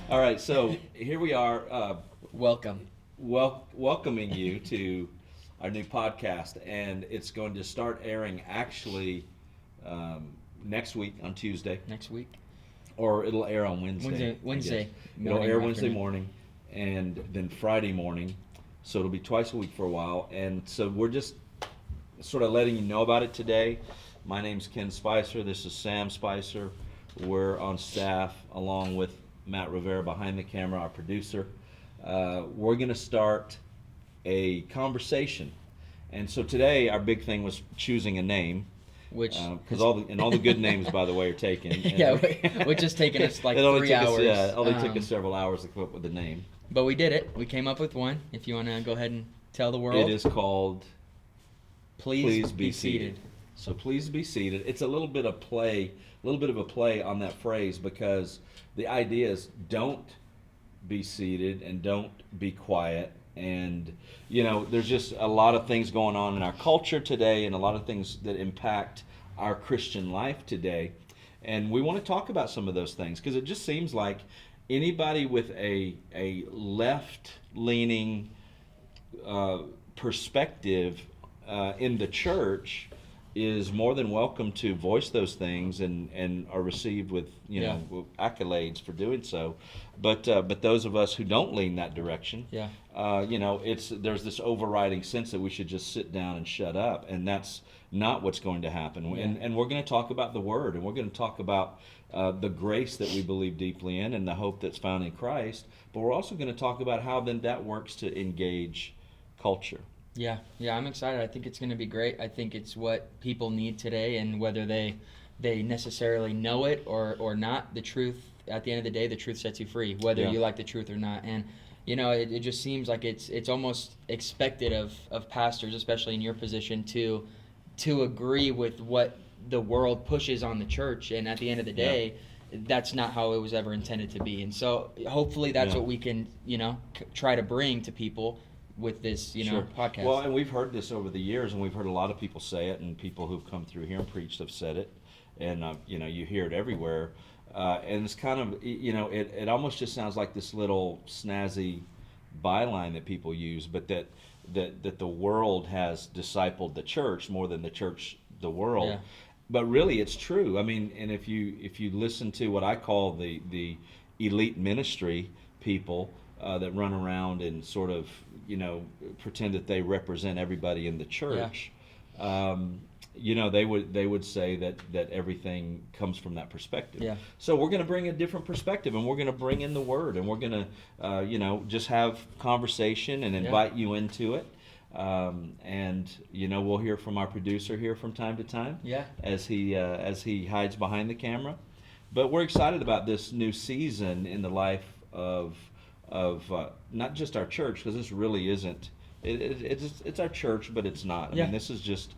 All right, so here we are, Welcome. welcoming you to our new podcast, and it's going to start airing actually next week on Tuesday, Next week. or it'll air on Wednesday. Wednesday It'll morning air or Wednesday afternoon. morning, and then Friday morning. So it'll be twice a week for a while, and so we're just sort of letting you know about it today. My name's Ken Spicer. This is Sam Spicer. We're on staff along with Matt Rivera behind the camera, our producer. We're going to start a conversation, and so today our big thing was choosing a name, Which because all the good names, by the way, are taken. yeah, which has taken us like it only 3 took hours. Us, it only took us several hours to come up with the name. But we did it. We came up with one. If you want to go ahead and tell the world. It is called Please be seated. So please be seated. It's a little bit of a play on that phrase, because the idea is don't be seated and don't be quiet. And there's just a lot of things going on in our culture today, and a lot of things that impact our Christian life today. And we want to talk about some of those things, because it just seems like anybody with a left leaning perspective in the church is more than welcome to voice those things, and are received with with accolades for doing so. But those of us who don't lean that direction, Yeah. there's this overriding sense that we should just sit down and shut up, and that's not what's going to happen. Yeah. And we're going to talk about the Word, and we're going to talk about the grace that we believe deeply in, and the hope that's found in Christ. But we're also going to talk about how then that works to engage culture. Yeah, I'm excited. I think it's going to be great. I think it's what people need today, and whether they necessarily know it or not, the truth, at the end of the day, the truth sets you free, whether Yeah. you like the truth or not. And it just seems like it's almost expected of pastors, especially in your position, to agree with what the world pushes on the church. And at the end of the day, that's not how it was ever intended to be. And so hopefully that's Yeah. what we can try to bring to people with this Sure. podcast. Well, and we've heard this over the years, and we've heard a lot of people say it, and people who've come through here and preached have said it, and you hear it everywhere, and it's kind of it almost just sounds like this little snazzy byline that people use, but that the world has discipled the church more than the church the world. Yeah. But really, it's true. I mean, and if you listen to what I call the elite ministry people that run around and sort of pretend that they represent everybody in the church, they would say that everything comes from that perspective. Yeah. So we're going to bring a different perspective, and we're going to bring in the Word, and we're going to just have conversation and invite you into it. And we'll hear from our producer here from time to time, Yeah. as he hides behind the camera. But we're excited about this new season in the life of not just our church, because this really isn't. It's our church, but it's not. I Yeah. mean, this is just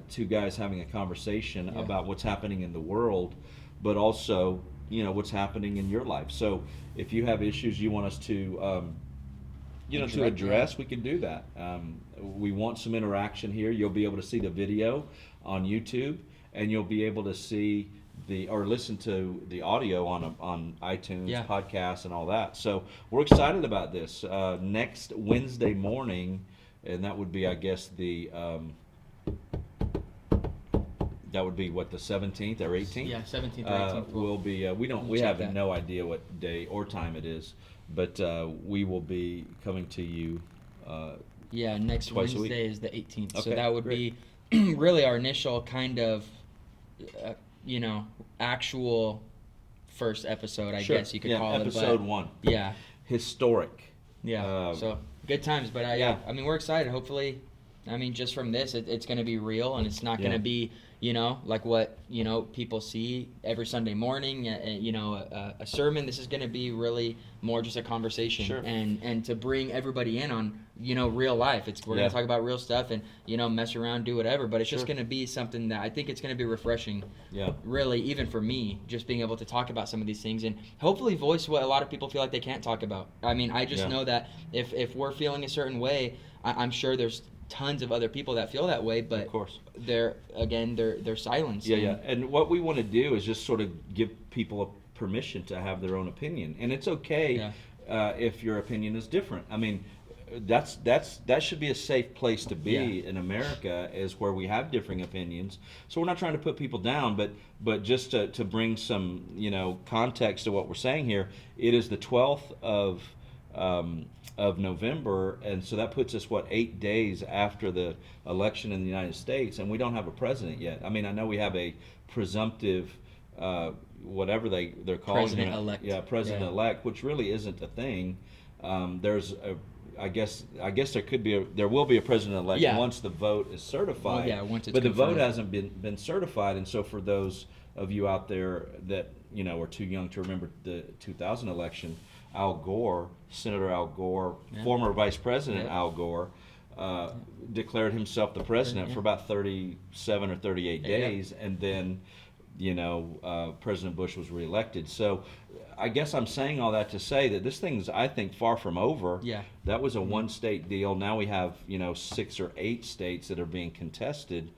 two guys having a conversation Yeah. about what's happening in the world, but also what's happening in your life. So if you have issues you want us to to address, we can do that. We want some interaction here. You'll be able to see the video on YouTube, and you'll be able to see or listen to the audio on iTunes, Yeah. podcasts, and all that. So we're excited about this. Next Wednesday morning, and that would be, I guess, that would be what, the 17th or 18th? Yeah, 17th or 18th. We'll be. We check have that. no idea what day or time it is, but we will be coming to you. Yeah, next Twice a week. Wednesday is the 18th. So Okay, that would great. be really our initial kind of, actual first episode, I Sure. guess you could Yeah, call it. episode But 1. yeah, Historic. yeah. So good times. But yeah. I mean, we're excited. Hopefully, I mean, just from this, it's going to be real, and it's not going Yeah. to be, like what, people see every Sunday morning, a sermon. This is going to be really more just a conversation, Sure. and to bring everybody in on, real life. We're going Yeah. to talk about real stuff and, mess around, do whatever, but it's just Sure. going to be something that I think it's going to be refreshing, Yeah. really, even for me, just being able to talk about some of these things and hopefully voice what a lot of people feel like they can't talk about. I mean, I just Yeah. know that if we're feeling a certain way, I'm sure there's tons of other people that feel that way, but Of course. they're silenced. Yeah, yeah. And what we want to do is just sort of give people a permission to have their own opinion, and it's okay if your opinion is different. I mean, that should be a safe place to be in America, is where we have differing opinions. So we're not trying to put people down, but just to bring some context to what we're saying here. It is the 12th of November, and so that puts us 8 days after the election in the United States, and we don't have a president yet. I mean, I know we have a presumptive whatever they're calling President-elect. President-elect, which really isn't a thing. There's I guess there will be a president-elect once the vote is certified. Well, once it's but confirmed. The vote hasn't been certified, and so for those of you out there that are too young to remember the 2000 election, Senator Al Gore, former Vice President Al Gore, declared himself the president for about 37 or 38 days, and then President Bush was reelected. So I guess I'm saying all that to say that this thing's, I think, far from over. Yeah. That was a one-state deal. Now we have 6 or 8 states that are being contested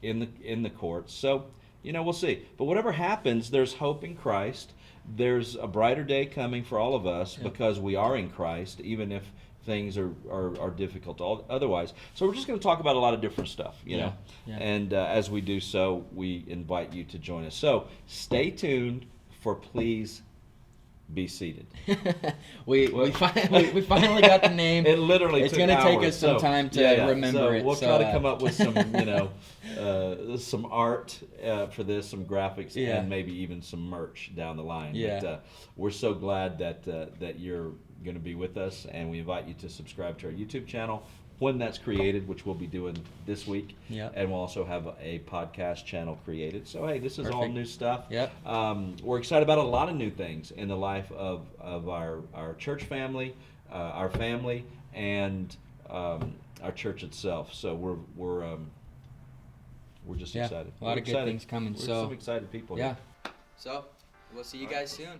in the courts. So we'll see. But whatever happens, there's hope in Christ. There's a brighter day coming for all of us because we are in Christ, even if things are difficult otherwise. So we're just going to talk about a lot of different stuff, and as we do so, we invite you to join us. So stay tuned for Please Be Seated. we finally got the name. It literally it's took going to take hours. us some time to remember it. We'll try to come up with some some art for this, some graphics, and maybe even some merch down the line. But we're so glad that you're going to be with us, and we invite you to subscribe to our YouTube channel when that's created, which we'll be doing this week. And we'll also have a podcast channel created. So hey, this is all new stuff. We're excited about a lot of new things in the life of our church family, our family, and our church itself. So we're just excited. A lot of good things coming. We're some excited people. So we'll see you guys soon.